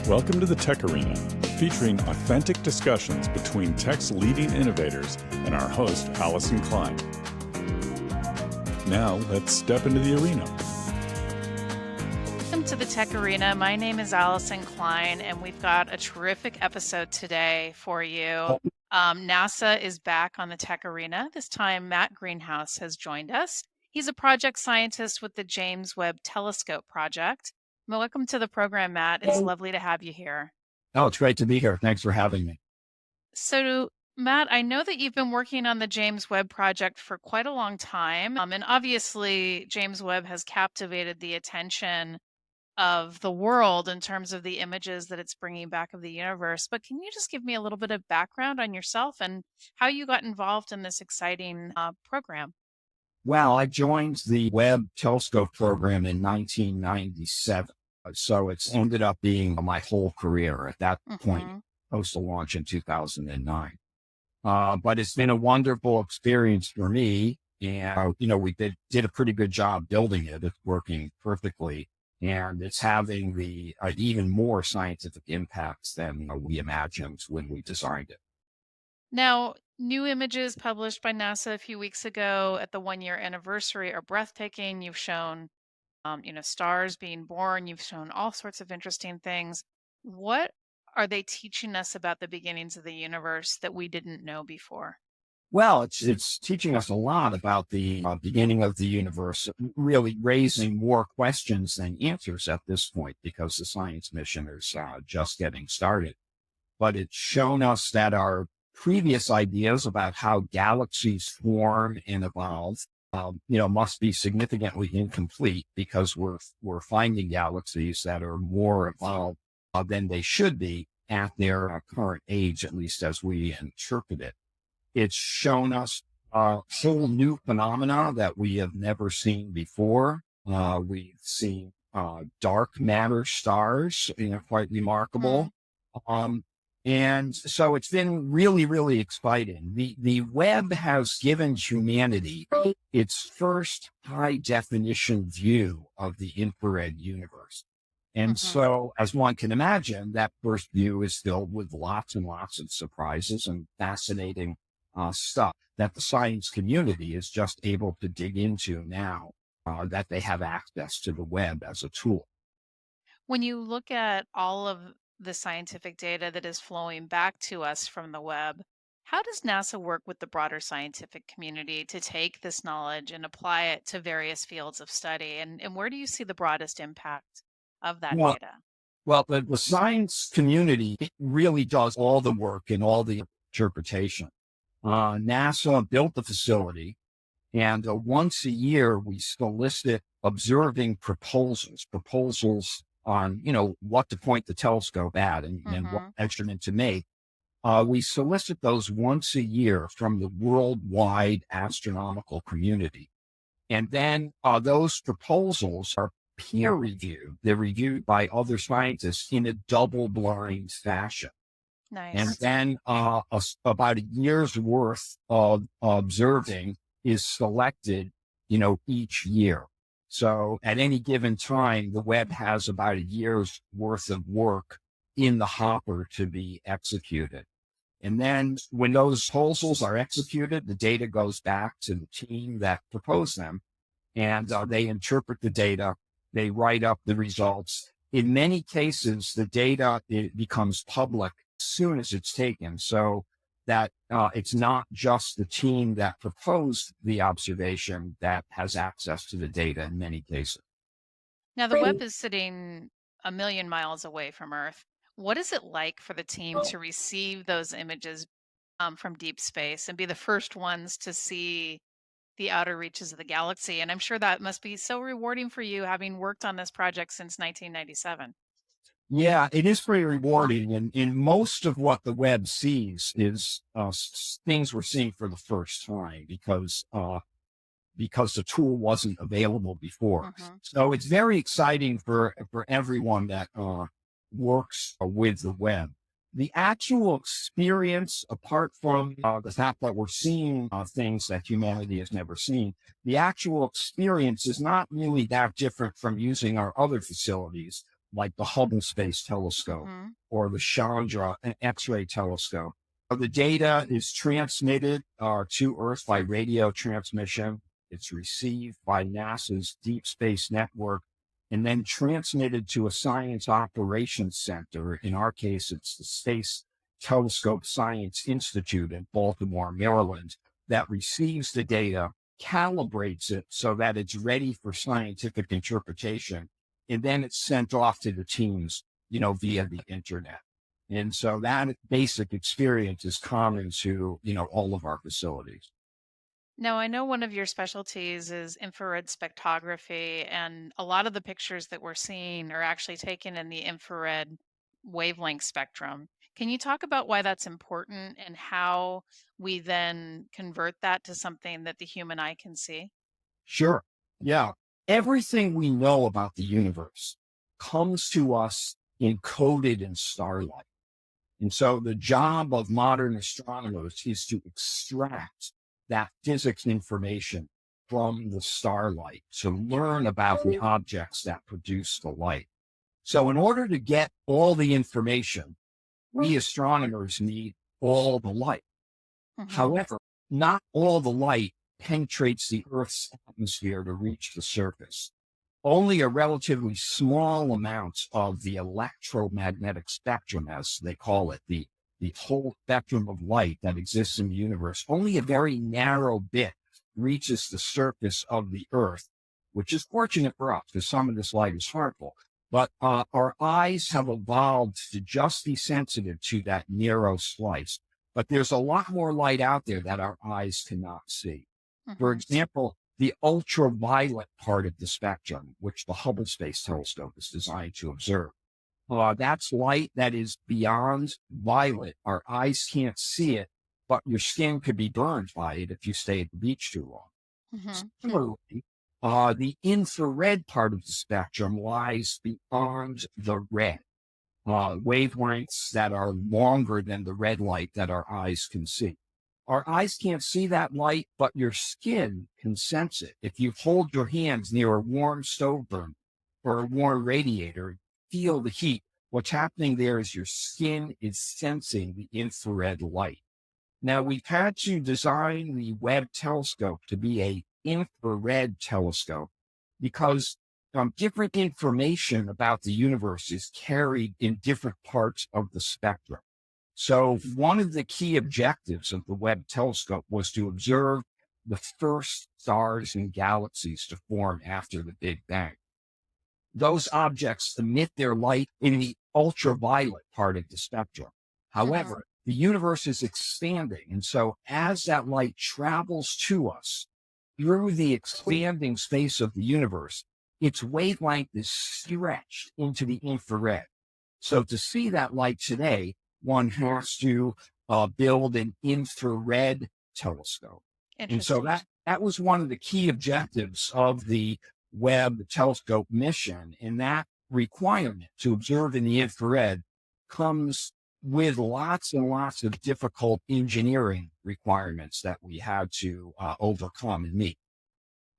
Welcome to the Tech Arena, featuring authentic discussions between tech's leading innovators and our host, Allyson Klein. Now, let's step into the arena. Welcome to the Tech Arena. My name is Allyson Klein, and we've got a terrific episode today for you. NASA is back on the Tech Arena. This time, Matt Greenhouse has joined us. He's a project scientist with the James Webb Telescope Project. Welcome to the program, Matt. It's lovely to have you here. Oh, it's great to be here. Thanks for having me. So, Matt, I know that you've been working on the James Webb Project for quite a long time. And obviously, James Webb has captivated the attention of the world in terms of the images that it's bringing back of the universe. But can you just give me a little bit of background on yourself and how you got involved in this exciting program? Well, I joined the Webb Telescope program in 1997. So it's ended up being my whole career at that point, post the launch in 2009. But it's been a wonderful experience for me. And, we did a pretty good job building it. It's working perfectly. And it's having the even more scientific impacts than we imagined when we designed it. Now, new images published by NASA a few weeks ago at the 1-year anniversary are breathtaking. You've shown stars being born. You've shown all sorts of interesting things. What are they teaching us about the beginnings of the universe that we didn't know before? Well, it's teaching us a lot about the beginning of the universe, really raising more questions than answers at this point because the science mission is just getting started. But it's shown us that our previous ideas about how galaxies form and evolve must be significantly incomplete because we're finding galaxies that are more evolved than they should be at their current age, at least as we interpret it. It's shown us a whole new phenomena that we have never seen before. We've seen dark matter stars, quite remarkable. And so it's been really, really exciting. The Webb has given humanity its first high definition view of the infrared universe. And so, as one can imagine, that first view is filled with lots and lots of surprises and fascinating stuff that the science community is just able to dig into now that they have access to the Webb as a tool. When you look at all of the scientific data that is flowing back to us from the Webb, how does NASA work with the broader scientific community to take this knowledge and apply it to various fields of study? And where do you see the broadest impact of that data? Well, the science community really does all the work and all the interpretation. NASA built the facility, and once a year we solicit observing proposals on, what to point the telescope at and what measurement to make. We solicit those once a year from the worldwide astronomical community. And then those proposals are peer reviewed. They're reviewed by other scientists in a double-blind fashion. Nice. And then about a year's worth of observing is selected, each year. So at any given time, the Webb has about a year's worth of work in the hopper to be executed. And then when those proposals are executed, the data goes back to the team that proposed them, and they interpret the data. They write up the results. In many cases, the data becomes public as soon as it's taken, so that it's not just the team that proposed the observation that has access to the data in many cases. Now, the Webb is sitting 1 million miles away from Earth. What is it like for the team to receive those images from deep space and be the first ones to see the outer reaches of the galaxy? And I'm sure that must be so rewarding for you, having worked on this project since 1997. Yeah, it is pretty rewarding. And in most of what the Webb sees is things we're seeing for the first time because the tool wasn't available before. So it's very exciting for everyone that works with the Webb. The actual experience, apart from the fact that we're seeing things that humanity has never seen, the actual experience is not really that different from using our other facilities. like the Hubble Space Telescope Hmm. or the Chandra X-ray telescope. The data is transmitted to Earth by radio transmission. It's received by NASA's Deep Space Network and then transmitted to a science operations center. In our case, it's the Space Telescope Science Institute in Baltimore, Maryland, that receives the data, calibrates it so that it's ready for scientific interpretation, and then it's sent off to the teams, via the internet. And so that basic experience is common to, all of our facilities. Now, I know one of your specialties is infrared spectrography, and a lot of the pictures that we're seeing are actually taken in the infrared wavelength spectrum. Can you talk about why that's important and how we then convert that to something that the human eye can see? Sure. Yeah. Everything we know about the universe comes to us encoded in starlight. And so the job of modern astronomers is to extract that physics information from the starlight to learn about the objects that produce the light. So in order to get all the information, we astronomers need all the light. Hmm. However, not all the light penetrates the Earth's atmosphere to reach the surface. Only a relatively small amount of the electromagnetic spectrum, as they call it, the whole spectrum of light that exists in the universe, only a very narrow bit reaches the surface of the Earth, which is fortunate for us because some of this light is harmful. But our eyes have evolved to just be sensitive to that narrow slice. But there's a lot more light out there that our eyes cannot see. For example, the ultraviolet part of the spectrum, which the Hubble Space Telescope is designed to observe. That's light that is beyond violet. Our eyes can't see it, but your skin could be burned by it if you stay at the beach too long. Similarly, the infrared part of the spectrum lies beyond the red, wavelengths that are longer than the red light that our eyes can see. Our eyes can't see that light, but your skin can sense it. If you hold your hands near a warm stove burner or a warm radiator, feel the heat. What's happening there is your skin is sensing the infrared light. Now, we've had to design the Webb telescope to be an infrared telescope because different information about the universe is carried in different parts of the spectrum. So one of the key objectives of the Webb telescope was to observe the first stars and galaxies to form after the Big Bang. Those objects emit their light in the ultraviolet part of the spectrum. However, the universe is expanding. And so as that light travels to us through the expanding space of the universe, its wavelength is stretched into the infrared. So to see that light today, one has to build an infrared telescope. And so that was one of the key objectives of the Webb telescope mission. And that requirement to observe in the infrared comes with lots and lots of difficult engineering requirements that we had to overcome and meet.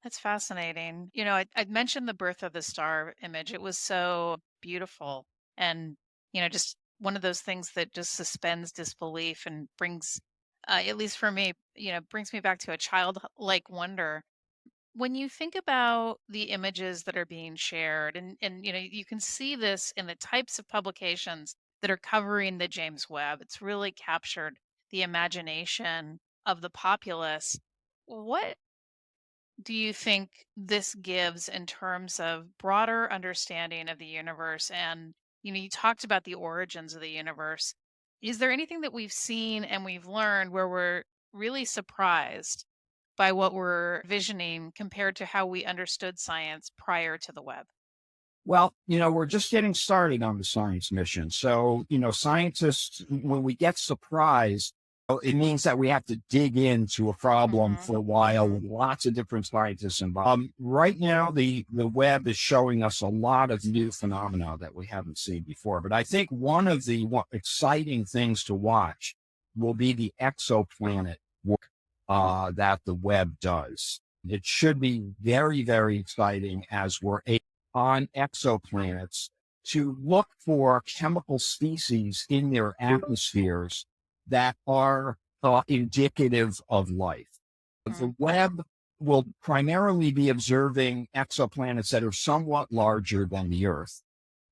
That's fascinating. I'd mentioned the birth of the star image. It was so beautiful and, just one of those things that just suspends disbelief and brings, at least for me, brings me back to a childlike wonder. When you think about the images that are being shared, and you can see this in the types of publications that are covering the James Webb, it's really captured the imagination of the populace. What do you think this gives in terms of broader understanding of the universe? And, you talked about the origins of the universe. Is there anything that we've seen and we've learned where we're really surprised by what we're visioning compared to how we understood science prior to the web? Well, we're just getting started on the science mission. So, scientists, when we get surprised, it means that we have to dig into a problem for a while with lots of different scientists involved. Right now, the web is showing us a lot of new phenomena that we haven't seen before. But I think one of the exciting things to watch will be the exoplanet work that the web does. It should be very, very exciting as we're on exoplanets to look for chemical species in their atmospheres that are indicative of life. The Webb will primarily be observing exoplanets that are somewhat larger than the Earth.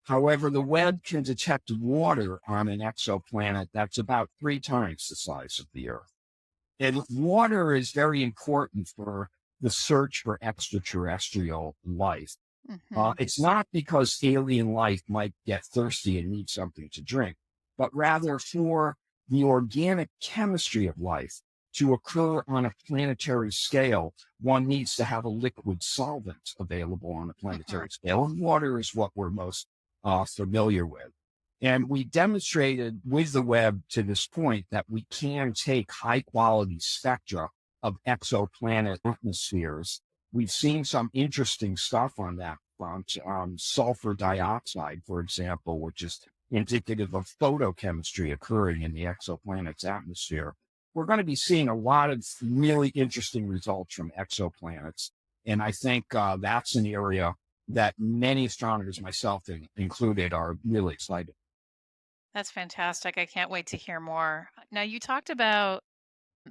However, the Webb can detect water on an exoplanet that's about 3 times the size of the Earth. And water is very important for the search for extraterrestrial life. It's not because alien life might get thirsty and need something to drink, but rather for the organic chemistry of life to occur on a planetary scale, one needs to have a liquid solvent available on a planetary scale. And water is what we're most familiar with. And we demonstrated with the Webb to this point that we can take high quality spectra of exoplanet atmospheres. We've seen some interesting stuff on that front. Sulfur dioxide, for example, which is indicative of photochemistry occurring in the exoplanet's atmosphere. We're going to be seeing a lot of really interesting results from exoplanets. And I think that's an area that many astronomers, myself included, are really excited. That's fantastic. I can't wait to hear more. Now, you talked about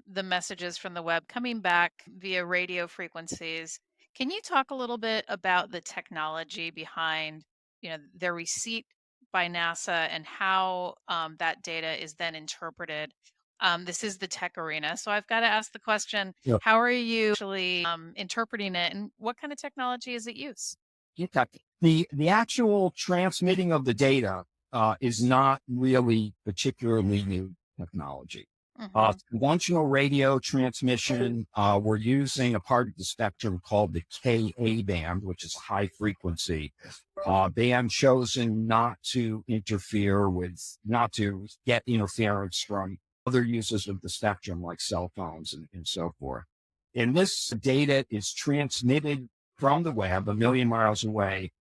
the messages from the Webb coming back via radio frequencies. Can you talk a little bit about the technology behind, their receipt by NASA and how that data is then interpreted? This is the TechArena, so I've got to ask the question: Yeah. how are you actually interpreting it, and what kind of technology is it use? The actual transmitting of the data is not really particularly new technology. Conventional radio transmission, we're using a part of the spectrum called the Ka band, which is high frequency band chosen not to get interference from other uses of the spectrum like cell phones and so forth. And this data is transmitted from the Webb 1 million miles away,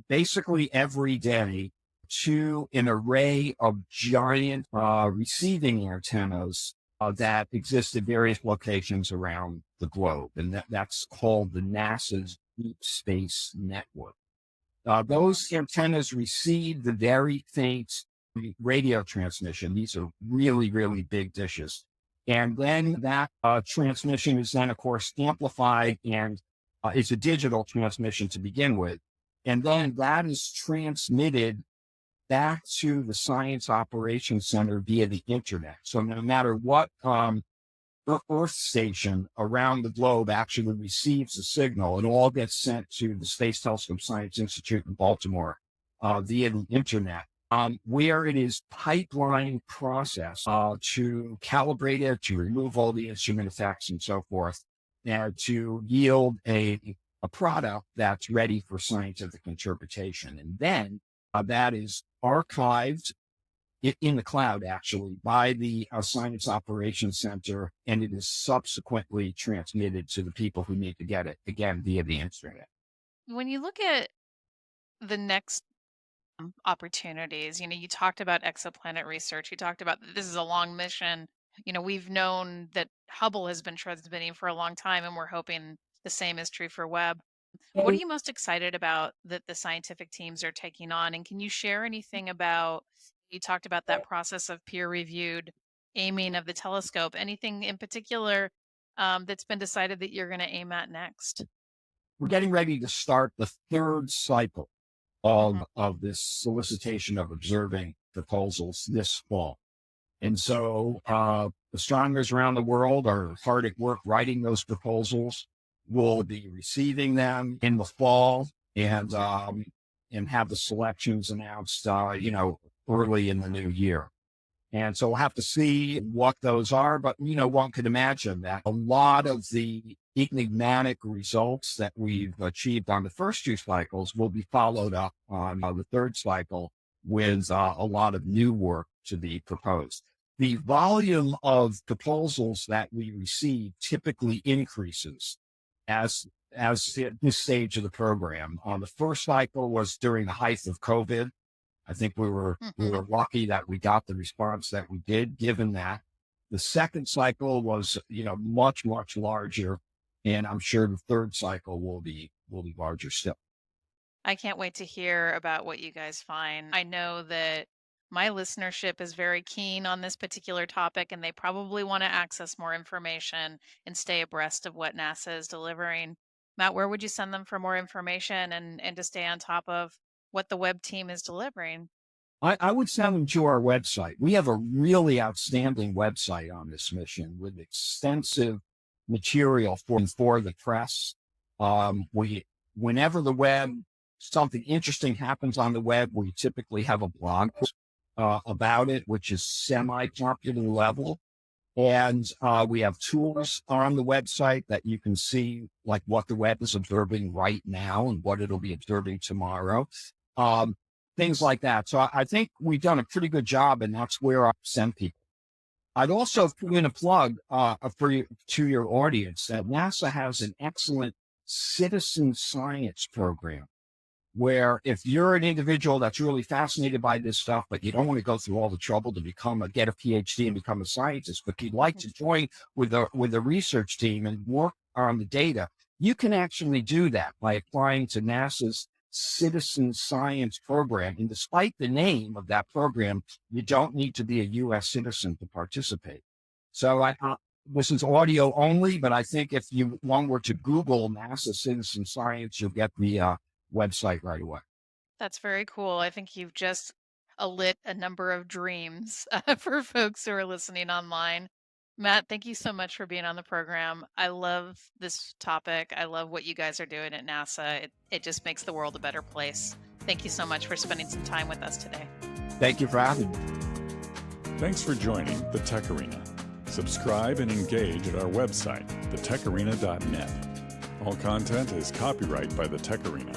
basically every day, to an array of giant receiving antennas that exist at various locations around the globe. And that's called the NASA's Deep Space Network. Those antennas receive the very faint radio transmission. These are really, really big dishes. And then that transmission is then, of course, amplified, and it's a digital transmission to begin with. And then that is transmitted back to the Science Operations Center via the internet. So no matter what Earth station around the globe actually receives the signal, it all gets sent to the Space Telescope Science Institute in Baltimore via the internet, where it is pipeline processed to calibrate it, to remove all the instrument effects and so forth, and to yield a product that's ready for scientific interpretation. And then that is archived in the cloud, actually, by the Science Operations Center, and it is subsequently transmitted to the people who need to get it, again, via the internet. When you look at the next opportunities, you talked about exoplanet research. You talked about that this is a long mission. We've known that Hubble has been transmitting for a long time, and we're hoping the same is true for Webb. What are you most excited about that the scientific teams are taking on? And can you share anything about, you talked about that process of peer-reviewed aiming of the telescope, anything in particular that's been decided that you're going to aim at next? We're getting ready to start the 3rd cycle of this solicitation of observing proposals this fall. And so astronomers around the world are hard at work writing those proposals. We'll be receiving them in the fall and have the selections announced, early in the new year. And so we'll have to see what those are. But, one could imagine that a lot of the enigmatic results that we've achieved on the first 2 cycles will be followed up on the 3rd cycle with a lot of new work to be proposed. The volume of proposals that we receive typically increases as at this stage of the program. The first cycle was during the height of COVID. I think we were lucky that we got the response that we did, given that. The second cycle was, much, much larger. And I'm sure the 3rd cycle will be larger still. I can't wait to hear about what you guys find. I know that my listenership is very keen on this particular topic, and they probably want to access more information and stay abreast of what NASA is delivering. Matt, where would you send them for more information and to stay on top of what the Webb team is delivering? I would send them to our website. We have a really outstanding website on this mission with extensive material for the press. Whenever the Webb, something interesting happens on the Webb, we typically have a blog post about it, which is semi-popular level. And we have tools on the website that you can see, like what the Webb is observing right now and what it'll be observing tomorrow. Things like that. So I think we've done a pretty good job, and that's where I send people. I'd also put in a plug to your audience that NASA has an excellent citizen science program where if you're an individual that's really fascinated by this stuff, but you don't want to go through all the trouble to get a PhD and become a scientist, but you'd like to join with a research team and work on the data, you can actually do that by applying to NASA's Citizen Science Program. And despite the name of that program, you don't need to be a U.S. citizen to participate. So this is audio only, but I think if one were to Google NASA Citizen Science, you'll get the website right away. That's very cool. I think you've just lit a number of dreams for folks who are listening online. Matt, thank you so much for being on the program. I love this topic. I love what you guys are doing at NASA. It just makes the world a better place. Thank you so much for spending some time with us today. Thank you for having me. Thanks for joining the Tech Arena. Subscribe and engage at our website, thetecharena.net. All content is copyright by the Tech Arena.